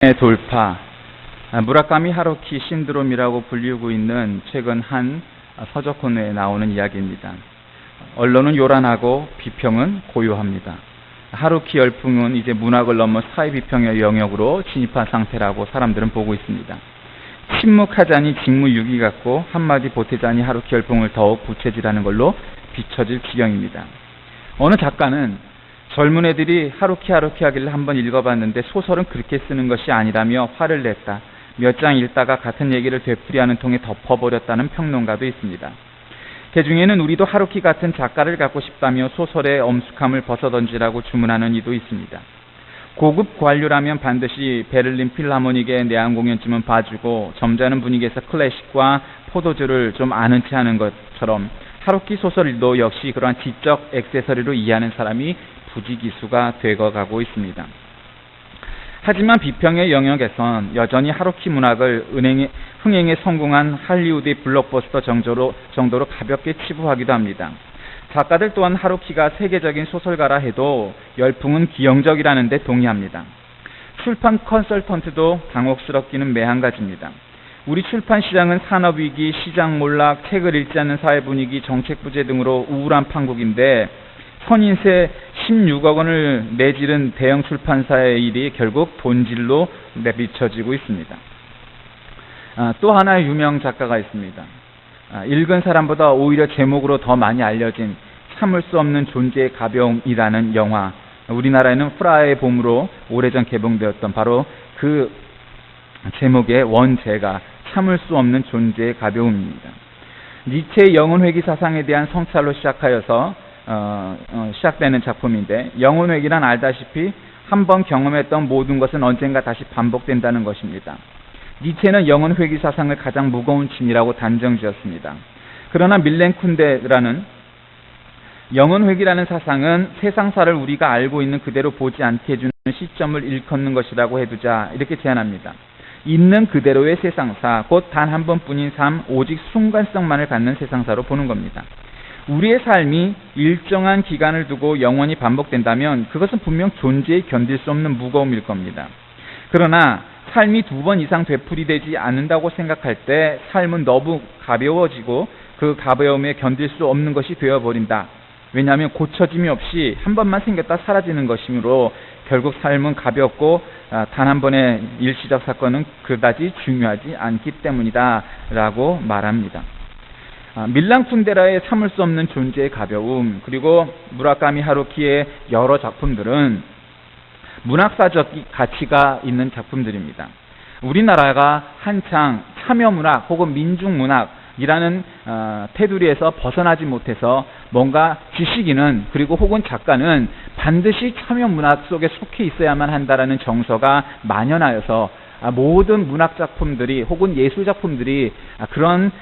돌파, 무라카미 하루키 신드롬이라고 불리고 있는 최근 한 서적 코너에 나오는 이야기입니다. 언론은 요란하고 비평은 고요합니다. 하루키 열풍은 이제 문학을 넘어 사회 비평의 영역으로 진입한 상태라고 사람들은 보고 있습니다. 침묵하자니 직무유기 같고 한마디 보태자니 하루키 열풍을 더욱 부채질하는 걸로 비춰질 지경입니다. 어느 작가는 젊은 애들이 하루키 하길래 한번 읽어봤는데 소설은 그렇게 쓰는 것이 아니라며 화를 냈다. 몇 장 읽다가 같은 얘기를 되풀이하는 통에 덮어버렸다는 평론가도 있습니다. 그 중에는 우리도 하루키 같은 작가를 갖고 싶다며 소설의 엄숙함을 벗어던지라고 주문하는 이도 있습니다. 고급 관료라면 반드시 베를린 필하모닉의 내한 공연쯤은 봐주고 점잖은 분위기에서 클래식과 포도주를 좀 아는 체 하는 것처럼 하루키 소설도 역시 그러한 지적 액세서리로 이해하는 사람이 부지기수가 되어가고 있습니다. 하지만 비평의 영역에선 여전히 하루키 문학을 흥행에 성공한 할리우드의 블록버스터 정도로 가볍게 치부하기도 합니다. 작가들 또한 하루키가 세계적인 소설가라 해도 열풍은 기형적이라는 데 동의합니다. 출판 컨설턴트도 당혹스럽기는 매한가지입니다. 우리 출판 시장은 산업위기, 시장 몰락, 책을 읽지 않는 사회 분위기, 정책 부재 등으로 우울한 판국인데 선인세 16억 원을 내지른 대형 출판사의 일이 결국 본질로 내비쳐지고 있습니다. 또 하나의 유명 작가가 있습니다. 읽은 사람보다 오히려 제목으로 더 많이 알려진 참을 수 없는 존재의 가벼움이라는 영화, 우리나라에는 프라하의 봄으로 오래전 개봉되었던 바로 그 제목의 원제가 참을 수 없는 존재의 가벼움입니다. 니체의 영혼회귀 사상에 대한 성찰로 시작되는 작품인데, 영혼회귀란 알다시피 한번 경험했던 모든 것은 언젠가 다시 반복된다는 것입니다. 니체는 영혼회귀 사상을 가장 무거운 짐이라고 단정지었습니다. 그러나 밀렌 쿤데라는 영혼회귀라는 사상은 세상사를 우리가 알고 있는 그대로 보지 않게 해주는 시점을 일컫는 것이라고 해두자, 이렇게 제안합니다. 있는 그대로의 세상사, 곧 단 한 번뿐인 삶, 오직 순간성만을 갖는 세상사로 보는 겁니다. 우리의 삶이 일정한 기간을 두고 영원히 반복된다면 그것은 분명 존재에 견딜 수 없는 무거움일 겁니다. 그러나 삶이 2번 이상 되풀이되지 않는다고 생각할 때 삶은 너무 가벼워지고 그 가벼움에 견딜 수 없는 것이 되어버린다. 왜냐하면 고쳐짐이 없이 한 번만 생겼다 사라지는 것이므로 결국 삶은 가볍고 단 한 번의 일시적 사건은 그다지 중요하지 않기 때문이다 라고 말합니다. 밀란 쿤데라의 참을 수 없는 존재의 가벼움, 그리고 무라카미 하루키의 여러 작품들은 문학사적 가치가 있는 작품들입니다. 우리나라가 한창 참여문학 혹은 민중문학이라는 테두리에서 벗어나지 못해서 뭔가 지식인은 그리고 혹은 작가는 반드시 참여문학 속에 속해 있어야만 한다라는 정서가 만연하여서 모든 문학작품들이 혹은 예술작품들이 그런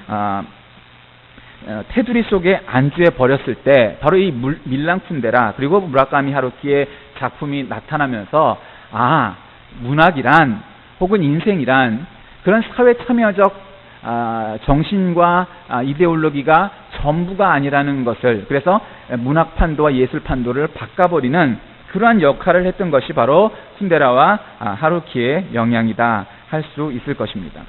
테두리 속에 안주해 버렸을 때 바로 이 밀란 쿤데라 그리고 무라카미 하루키의 작품이 나타나면서 문학이란 혹은 인생이란 그런 사회 참여적 정신과 이데올로기가 전부가 아니라는 것을, 그래서 문학판도와 예술판도를 바꿔버리는 그러한 역할을 했던 것이 바로 쿤데라와 하루키의 영향이다 할 수 있을 것입니다.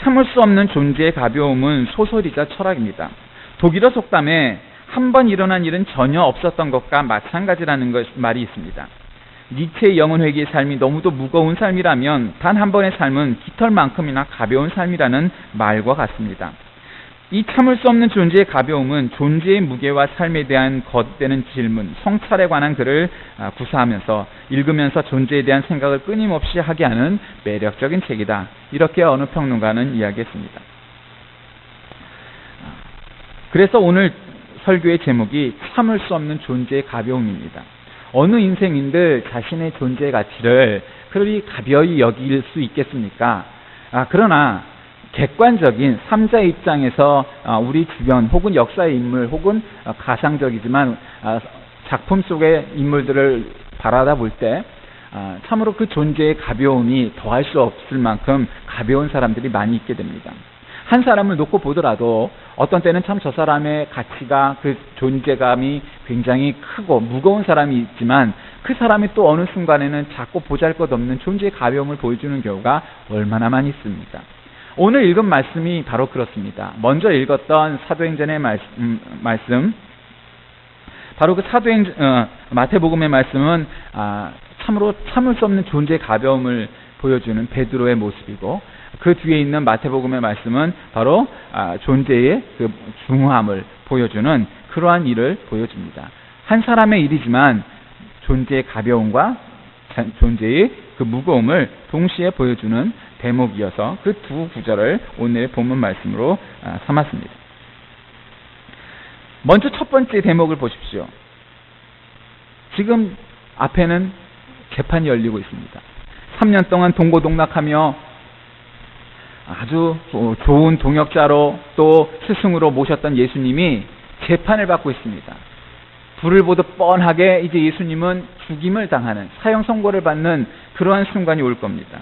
참을 수 없는 존재의 가벼움은 소설이자 철학입니다. 독일어 속담에 한 번 일어난 일은 전혀 없었던 것과 마찬가지라는 말이 있습니다. 니체의 영혼회귀의 삶이 너무도 무거운 삶이라면 단 한 번의 삶은 깃털만큼이나 가벼운 삶이라는 말과 같습니다. 이 참을 수 없는 존재의 가벼움은 존재의 무게와 삶에 대한 거듭되는 질문, 성찰에 관한 글을 구사하면서 읽으면서 존재에 대한 생각을 끊임없이 하게 하는 매력적인 책이다. 이렇게 어느 평론가는 이야기했습니다. 그래서 오늘 설교의 제목이 참을 수 없는 존재의 가벼움입니다. 어느 인생인들 자신의 존재의 가치를 그리 가벼이 여길 수 있겠습니까? 그러나 객관적인 3자의 입장에서 우리 주변 혹은 역사의 인물 혹은 가상적이지만 작품 속의 인물들을 바라다 볼 때 참으로 그 존재의 가벼움이 더할 수 없을 만큼 가벼운 사람들이 많이 있게 됩니다. 한 사람을 놓고 보더라도 어떤 때는 참 저 사람의 가치가, 그 존재감이 굉장히 크고 무거운 사람이 있지만 그 사람이 또 어느 순간에는 작고 보잘것없는 존재의 가벼움을 보여주는 경우가 얼마나 많이 있습니까? 오늘 읽은 말씀이 바로 그렇습니다. 먼저 읽었던 사도행전의 말씀, 바로 그 마태복음의 말씀은 참으로 참을 수 없는 존재의 가벼움을 보여주는 베드로의 모습이고, 그 뒤에 있는 마태복음의 말씀은 바로 존재의 그 중후함을 보여주는 그러한 일을 보여줍니다. 한 사람의 일이지만 존재의 가벼움과 존재의 그 무거움을 동시에 보여주는 대목이어서 그 두 구절을 오늘의 본문 말씀으로 삼았습니다. 먼저 첫 번째 대목을 보십시오. 지금 앞에는 재판이 열리고 있습니다. 3년 동안 동고동락하며 아주 좋은 동역자로 또 스승으로 모셨던 예수님이 재판을 받고 있습니다. 불을 보듯 뻔하게 이제 예수님은 죽임을 당하는, 사형 선고를 받는 그러한 순간이 올 겁니다.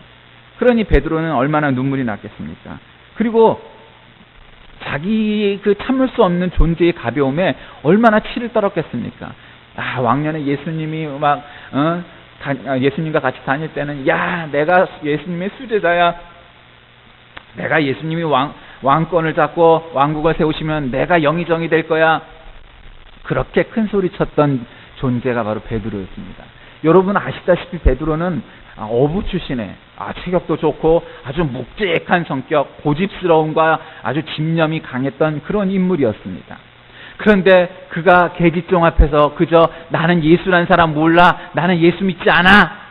그러니 베드로는 얼마나 눈물이 났겠습니까? 그리고 자기 그 참을 수 없는 존재의 가벼움에 얼마나 치를 떨었겠습니까? 왕년에 예수님이 예수님과 같이 다닐 때는, 내가 예수님의 수제자야. 내가 예수님이 왕권을 잡고 왕국을 세우시면 내가 영의정이 될 거야. 그렇게 큰 소리 쳤던 존재가 바로 베드로였습니다. 여러분 아시다시피 베드로는 어부 출신의 체격도 좋고 아주 묵직한 성격, 고집스러움과 아주 집념이 강했던 그런 인물이었습니다. 그런데 그가 계집종 앞에서 그저 나는 예수라는 사람 몰라, 나는 예수 믿지 않아,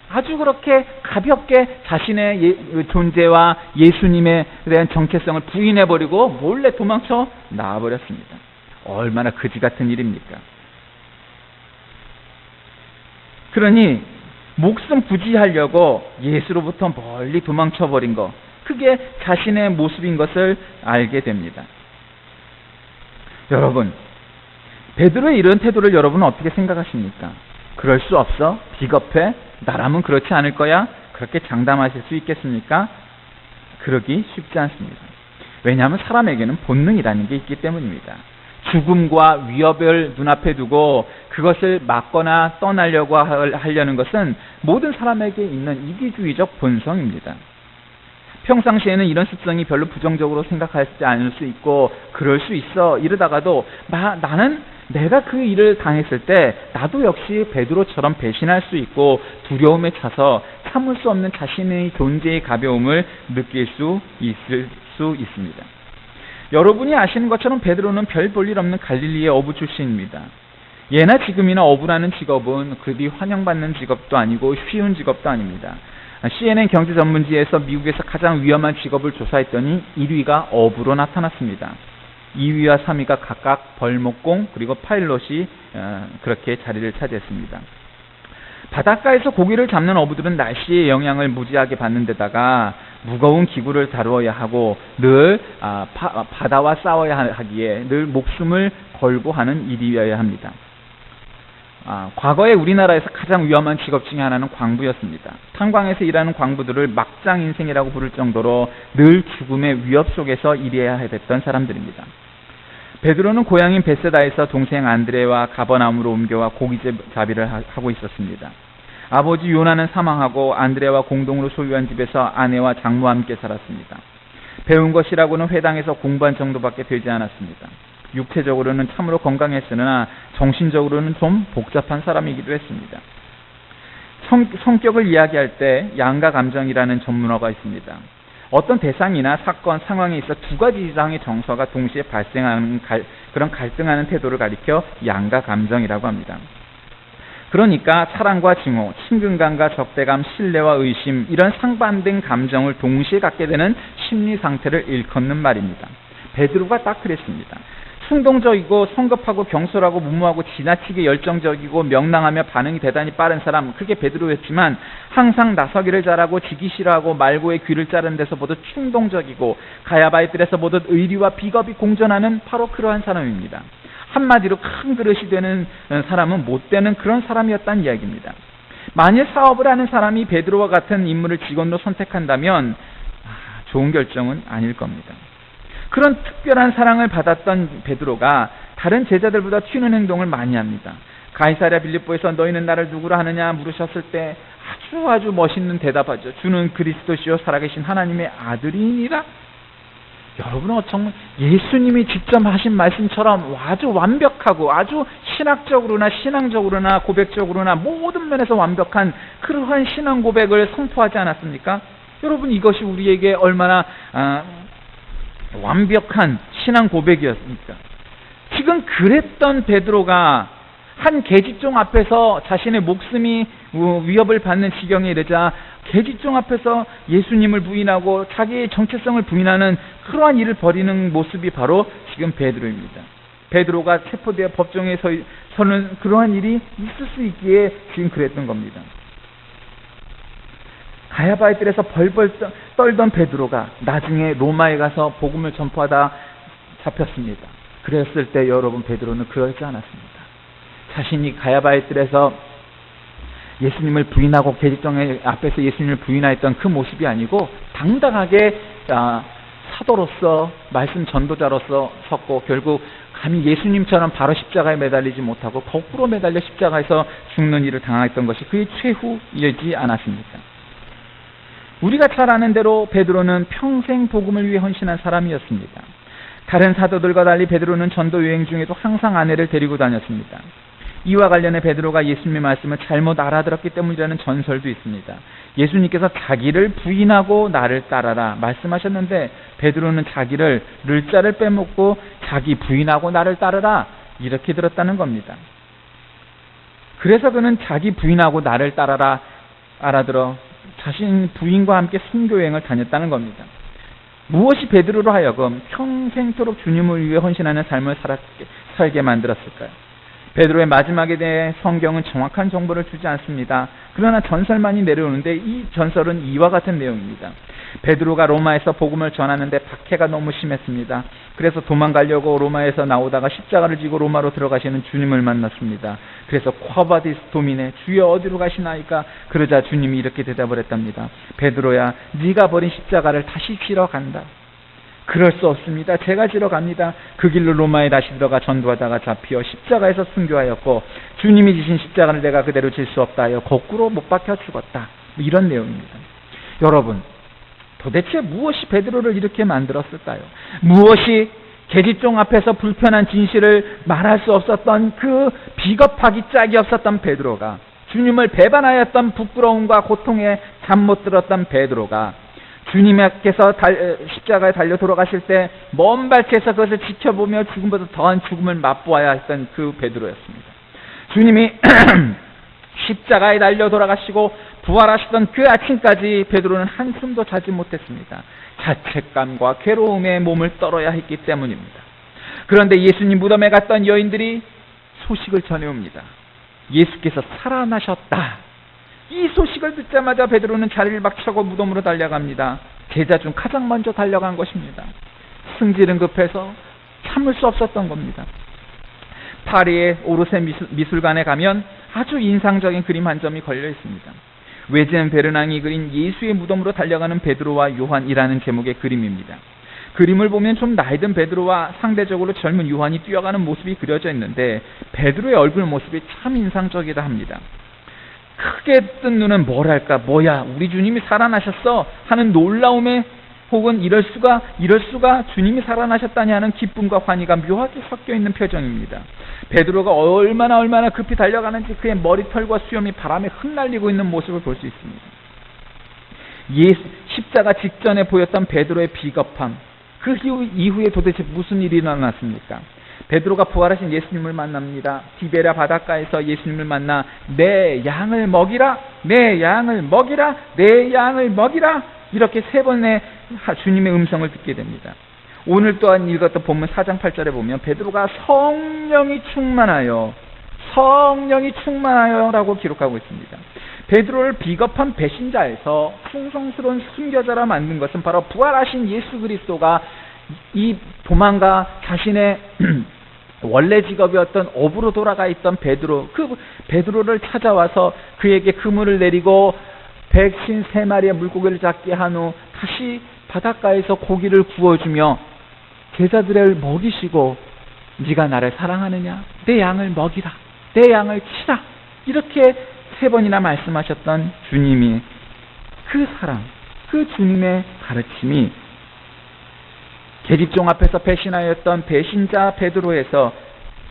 아주 그렇게 가볍게 자신의 존재와 예수님에 대한 정체성을 부인해버리고 몰래 도망쳐 나와버렸습니다. 얼마나 그지 같은 일입니까? 그러니 목숨 부지하려고 예수로부터 멀리 도망쳐버린 것, 그게 자신의 모습인 것을 알게 됩니다. 여러분, 베드로의 이런 태도를 여러분은 어떻게 생각하십니까? 그럴 수 없어? 비겁해? 나라면 그렇지 않을 거야? 그렇게 장담하실 수 있겠습니까? 그러기 쉽지 않습니다. 왜냐하면 사람에게는 본능이라는 게 있기 때문입니다. 죽음과 위협을 눈앞에 두고 그것을 막거나 떠나려고 하려는 것은 모든 사람에게 있는 이기주의적 본성입니다. 평상시에는 이런 습성이 별로 부정적으로 생각하지 않을 수 있고 그럴 수 있어 이러다가도 나는 내가 그 일을 당했을 때 나도 역시 베드로처럼 배신할 수 있고 두려움에 차서 참을 수 없는 자신의 존재의 가벼움을 느낄 수 있습니다. 여러분이 아시는 것처럼 베드로는 별 볼 일 없는 갈릴리의 어부 출신입니다. 예나 지금이나 어부라는 직업은 그리 환영받는 직업도 아니고 쉬운 직업도 아닙니다. CNN 경제 전문지에서 미국에서 가장 위험한 직업을 조사했더니 1위가 어부로 나타났습니다. 2위와 3위가 각각 벌목공 그리고 파일럿이 그렇게 자리를 차지했습니다. 바닷가에서 고기를 잡는 어부들은 날씨의 영향을 무지하게 받는 데다가 무거운 기구를 다루어야 하고 늘 바다와 싸워야 하기에 늘 목숨을 걸고 하는 일이어야 합니다. 과거에 우리나라에서 가장 위험한 직업 중에 하나는 광부였습니다. 탄광에서 일하는 광부들을 막장 인생이라고 부를 정도로 늘 죽음의 위협 속에서 일해야 했던 사람들입니다. 베드로는 고향인 베세다에서 동생 안드레와 가버나움으로 옮겨와 고기잡이를 하고 있었습니다. 아버지 요나는 사망하고 안드레와 공동으로 소유한 집에서 아내와 장모와 함께 살았습니다. 배운 것이라고는 회당에서 공부한 정도밖에 되지 않았습니다. 육체적으로는 참으로 건강했으나 정신적으로는 좀 복잡한 사람이기도 했습니다. 성격을 이야기할 때 양가 감정이라는 전문어가 있습니다. 어떤 대상이나 사건, 상황에 있어 두 가지 이상의 정서가 동시에 발생하는 그런 갈등하는 태도를 가리켜 양가 감정이라고 합니다. 그러니까 사랑과 증오, 친근감과 적대감, 신뢰와 의심 이런 상반된 감정을 동시에 갖게 되는 심리 상태를 일컫는 말입니다. 베드로가 딱 그랬습니다. 충동적이고 성급하고 경솔하고 무모하고 지나치게 열정적이고 명랑하며 반응이 대단히 빠른 사람, 그게 베드로였지만 항상 나서기를 잘하고 지기 싫어하고 말고의 귀를 자르는 데서 보듯 충동적이고 가야바이들에서 보듯 의리와 비겁이 공존하는 바로 그러한 사람입니다. 한마디로 큰 그릇이 되는 사람은 못 되는 그런 사람이었다는 이야기입니다. 만일 사업을 하는 사람이 베드로와 같은 인물을 직원으로 선택한다면 좋은 결정은 아닐 겁니다. 그런 특별한 사랑을 받았던 베드로가 다른 제자들보다 튀는 행동을 많이 합니다. 가이사랴 빌립보에서 너희는 나를 누구라 하느냐 물으셨을 때 아주 멋있는 대답하죠. 주는 그리스도시요 살아계신 하나님의 아들이니라. 여러분은 정말 예수님이 직접 하신 말씀처럼 아주 완벽하고 아주 신학적으로나 신앙적으로나 고백적으로나 모든 면에서 완벽한 그러한 신앙 고백을 선포하지 않았습니까? 여러분, 이것이 우리에게 얼마나 완벽한 신앙 고백이었습니까? 지금 그랬던 베드로가 한 계집종 앞에서 자신의 목숨이 위협을 받는 지경에 이르자 계집종 앞에서 예수님을 부인하고 자기의 정체성을 부인하는 그러한 일을 벌이는 모습이 바로 지금 베드로입니다. 베드로가 체포되어 법정에 서는 그러한 일이 있을 수 있기에 지금 그랬던 겁니다. 가야바의 뜰에서 벌벌 떨던 베드로가 나중에 로마에 가서 복음을 전파하다 잡혔습니다. 그랬을 때 여러분, 베드로는 그러지 않았습니다. 자신이 가야바의 뜰에서 예수님을 부인하고 계집종 앞에서 예수님을 부인하였던 그 모습이 아니고 당당하게 사도로서 말씀 전도자로서 섰고, 결국 감히 예수님처럼 바로 십자가에 매달리지 못하고 거꾸로 매달려 십자가에서 죽는 일을 당했던 것이 그의 최후이지 않았습니까? 우리가 잘 아는 대로 베드로는 평생 복음을 위해 헌신한 사람이었습니다. 다른 사도들과 달리 베드로는 전도 여행 중에도 항상 아내를 데리고 다녔습니다. 이와 관련해 베드로가 예수님의 말씀을 잘못 알아들었기 때문이라는 전설도 있습니다. 예수님께서 자기를 부인하고 나를 따라라 말씀하셨는데 베드로는 자기를 를자를 빼먹고 자기 부인하고 나를 따르라 이렇게 들었다는 겁니다. 그래서 그는 자기 부인하고 나를 따라라 알아들어 자신 부인과 함께 순교여행을 다녔다는 겁니다. 무엇이 베드로로 하여금 평생토록 주님을 위해 헌신하는 삶을 살게 만들었을까요? 베드로의 마지막에 대해 성경은 정확한 정보를 주지 않습니다. 그러나 전설만이 내려오는데 이 전설은 이와 같은 내용입니다. 베드로가 로마에서 복음을 전하는데 박해가 너무 심했습니다. 그래서 도망가려고 로마에서 나오다가 십자가를 지고 로마로 들어가시는 주님을 만났습니다. 그래서 쿼바디스 도미네, 주여 어디로 가시나이까? 그러자 주님이 이렇게 대답을 했답니다. 베드로야, 네가 버린 십자가를 다시 지러 간다. 그럴 수 없습니다. 제가 지러 갑니다. 그 길로 로마에 다시 들어가 전도하다가 잡혀 십자가에서 순교하였고 주님이 지신 십자가를 내가 그대로 질 수 없다 하여 거꾸로 못 박혀 죽었다. 이런 내용입니다. 여러분, 도대체 무엇이 베드로를 이렇게 만들었을까요? 무엇이 계집종 앞에서 불편한 진실을 말할 수 없었던 그 비겁하기 짝이 없었던 베드로가, 주님을 배반하였던 부끄러움과 고통에 잠 못 들었던 베드로가 주님께서 십자가에 달려 돌아가실 때 먼 발치에서 그것을 지켜보며 죽음보다 더한 죽음을 맛보아야 했던 그 베드로였습니다. 주님이 십자가에 달려 돌아가시고 부활하시던 그 아침까지 베드로는 한숨도 자지 못했습니다. 자책감과 괴로움에 몸을 떨어야 했기 때문입니다. 그런데 예수님 무덤에 갔던 여인들이 소식을 전해옵니다. 예수께서 살아나셨다. 이 소식을 듣자마자 베드로는 자리를 박차고 무덤으로 달려갑니다. 제자 중 가장 먼저 달려간 것입니다. 승질은 급해서 참을 수 없었던 겁니다. 파리의 오르세 미술관에 가면 아주 인상적인 그림 한 점이 걸려 있습니다. 외젠 베르낭이 그린 예수의 무덤으로 달려가는 베드로와 요한이라는 제목의 그림입니다. 그림을 보면 좀 나이든 베드로와 상대적으로 젊은 요한이 뛰어가는 모습이 그려져 있는데 베드로의 얼굴 모습이 참 인상적이다 합니다. 크게 뜬 눈은 뭐랄까, 뭐야, 우리 주님이 살아나셨어 하는 놀라움에 혹은 이럴 수가 주님이 살아나셨다니 하는 기쁨과 환희가 묘하게 섞여 있는 표정입니다. 베드로가 얼마나 급히 달려가는지 그의 머리털과 수염이 바람에 흩날리고 있는 모습을 볼 수 있습니다. 십자가 직전에 보였던 베드로의 비겁함, 그 이후에 도대체 무슨 일이 일어났습니까? 베드로가 부활하신 예수님을 만납니다. 디베랴 바닷가에서 예수님을 만나 내 양을 먹이라, 내 양을 먹이라, 내 양을 먹이라 이렇게 세 번의 주님의 음성을 듣게 됩니다. 오늘 또한 읽었던 본문 4장 8절에 보면 베드로가 성령이 충만하여 라고 기록하고 있습니다. 베드로를 비겁한 배신자에서 충성스러운 순교자라 만든 것은 바로 부활하신 예수 그리스도가 이 도망가 자신의 원래 직업이었던 어부로 돌아가 있던 베드로, 그 베드로를 찾아와서 그에게 그물을 내리고 153마리의 물고기를 잡게 한 후 다시 바닷가에서 고기를 구워주며 제자들을 먹이시고 네가 나를 사랑하느냐? 내 양을 먹이라. 내 양을 치라. 이렇게 3번이나 말씀하셨던 주님이 그 사랑, 그 주님의 가르침이 계집종 앞에서 배신하였던 배신자 베드로에서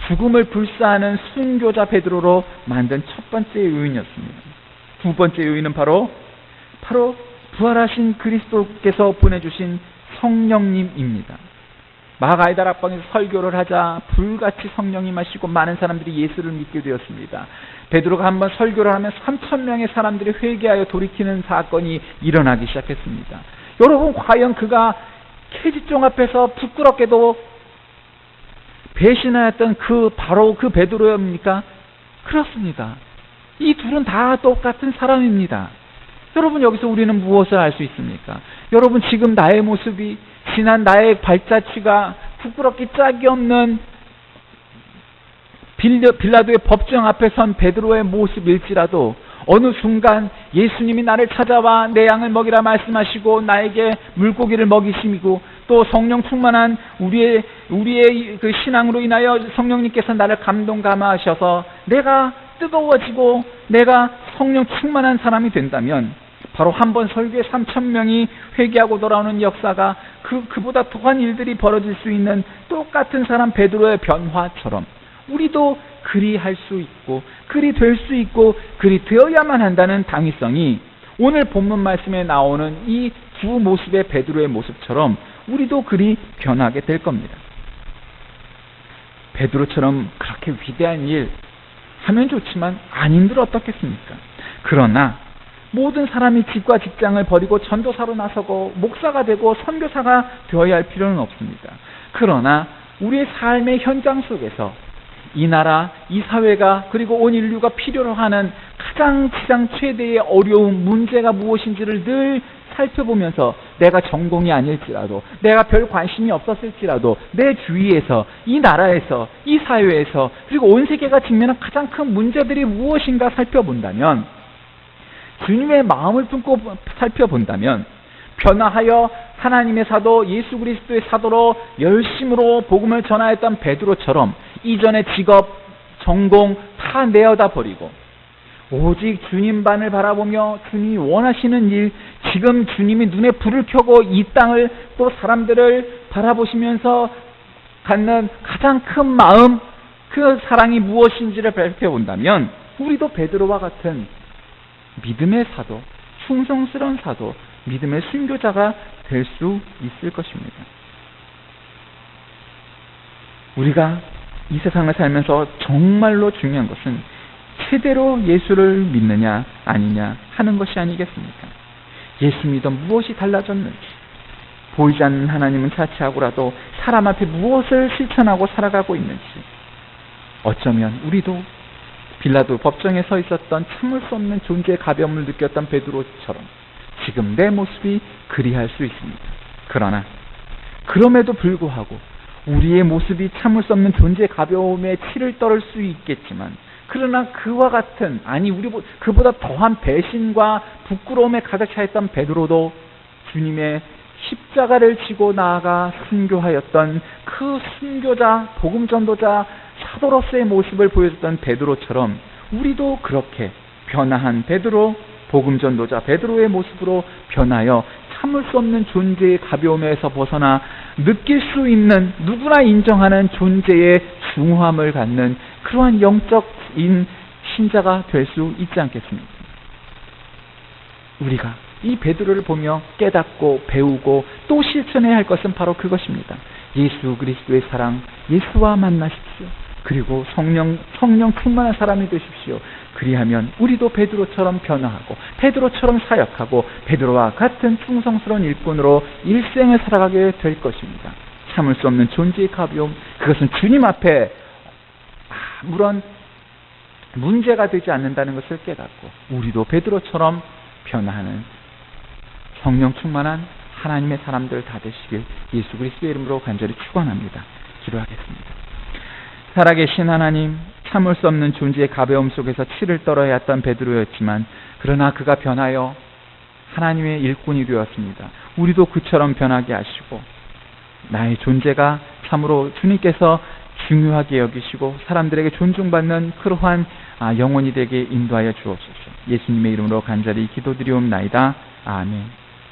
죽음을 불사하는 순교자 베드로로 만든 첫 번째 요인이었습니다. 두 번째 요인은 바로 부활하신 그리스도께서 보내주신 성령님입니다. 마가이다 락방에서 설교를 하자 불같이 성령이 마시고 많은 사람들이 예수를 믿게 되었습니다. 베드로가 한번 설교를 하면 3,000명의 사람들이 회개하여 돌이키는 사건이 일어나기 시작했습니다. 여러분, 과연 그가 계집종 앞에서 부끄럽게도 배신하였던 바로 그 베드로입니까? 그렇습니다. 이 둘은 다 똑같은 사람입니다. 여러분, 여기서 우리는 무엇을 알 수 있습니까? 여러분, 지금 나의 모습이, 지난 나의 발자취가 부끄럽기 짝이 없는 빌라도의 법정 앞에 선 베드로의 모습일지라도 어느 순간 예수님이 나를 찾아와 내 양을 먹이라 말씀하시고 나에게 물고기를 먹이시고 또 성령 충만한 우리의 그 신앙으로 인하여 성령님께서 나를 감동 감화하셔서 내가 뜨거워지고 내가 성령 충만한 사람이 된다면 바로 한 번 설교에 3,000명이 회개하고 돌아오는 역사가 그보다 더한 일들이 벌어질 수 있는 똑같은 사람 베드로의 변화처럼 우리도 그리 할 수 있고 그리 될 수 있고 그리 되어야만 한다는 당위성이 오늘 본문 말씀에 나오는 이 두 모습의 베드로의 모습처럼 우리도 그리 변하게 될 겁니다. 베드로처럼 그렇게 위대한 일 하면 좋지만 아닌들 어떻겠습니까? 그러나 모든 사람이 집과 직장을 버리고 전도사로 나서고 목사가 되고 선교사가 되어야 할 필요는 없습니다. 그러나 우리의 삶의 현장 속에서 이 나라, 이 사회가 그리고 온 인류가 필요로 하는 가장 최대의 어려움, 문제가 무엇인지를 늘 살펴보면서 내가 전공이 아닐지라도 내가 별 관심이 없었을지라도 내 주위에서 이 나라에서 이 사회에서 그리고 온 세계가 직면한 가장 큰 문제들이 무엇인가 살펴본다면 주님의 마음을 품고 살펴본다면 변화하여 하나님의 사도 예수 그리스도의 사도로 열심으로 복음을 전하였던 베드로처럼 이전의 직업, 전공 다 내어다 버리고 오직 주님만을 바라보며 주님이 원하시는 일, 지금 주님이 눈에 불을 켜고 이 땅을 또 사람들을 바라보시면서 갖는 가장 큰 마음, 그 사랑이 무엇인지를 살펴본다면 우리도 베드로와 같은 믿음의 사도, 충성스러운 사도, 믿음의 순교자가 될 수 있을 것입니다. 우리가 이 세상을 살면서 정말로 중요한 것은 제대로 예수를 믿느냐 아니냐 하는 것이 아니겠습니까? 예수 믿어 무엇이 달라졌는지, 보이지 않는 하나님은 차치하고라도 사람 앞에 무엇을 실천하고 살아가고 있는지, 어쩌면 우리도 빌라도 법정에 서 있었던 참을 수 없는 존재의 가벼움을 느꼈던 베드로처럼 지금 내 모습이 그리할 수 있습니다. 그러나 그럼에도 불구하고 우리의 모습이 참을 수 없는 존재의 가벼움에 치를 떨을 수 있겠지만 그러나 그와 같은 그보다 더한 배신과 부끄러움에 가득 차있던 베드로도 주님의 십자가를 지고 나아가 순교하였던 그 순교자, 복음 전도자, 사도로서의 모습을 보여줬던 베드로처럼 우리도 그렇게 변화한 베드로, 복음 전도자 베드로의 모습으로 변하여 참을 수 없는 존재의 가벼움에서 벗어나 느낄 수 있는, 누구나 인정하는 존재의 중후함을 갖는 그러한 영적인 신자가 될 수 있지 않겠습니까? 우리가 이 베드로를 보며 깨닫고 배우고 또 실천해야 할 것은 바로 그것입니다. 예수 그리스도의 사랑, 예수와 만나십시오. 그리고 성령 충만한 사람이 되십시오. 그리하면 우리도 베드로처럼 변화하고 베드로처럼 사역하고 베드로와 같은 충성스러운 일꾼으로 일생을 살아가게 될 것입니다. 참을 수 없는 존재의 가벼움, 그것은 주님 앞에 아무런 문제가 되지 않는다는 것을 깨닫고 우리도 베드로처럼 변화하는 성령 충만한 하나님의 사람들 다 되시길 예수 그리스도의 이름으로 간절히 축원합니다. 기도하겠습니다. 살아계신 하나님, 참을 수 없는 존재의 가벼움 속에서 치를 떨어야 했던 베드로였지만 그러나 그가 변하여 하나님의 일꾼이 되었습니다. 우리도 그처럼 변하게 하시고 나의 존재가 참으로 주님께서 중요하게 여기시고 사람들에게 존중받는 그러한 영혼이 되게 인도하여 주옵소서. 예수님의 이름으로 간절히 기도드리옵나이다. 아멘.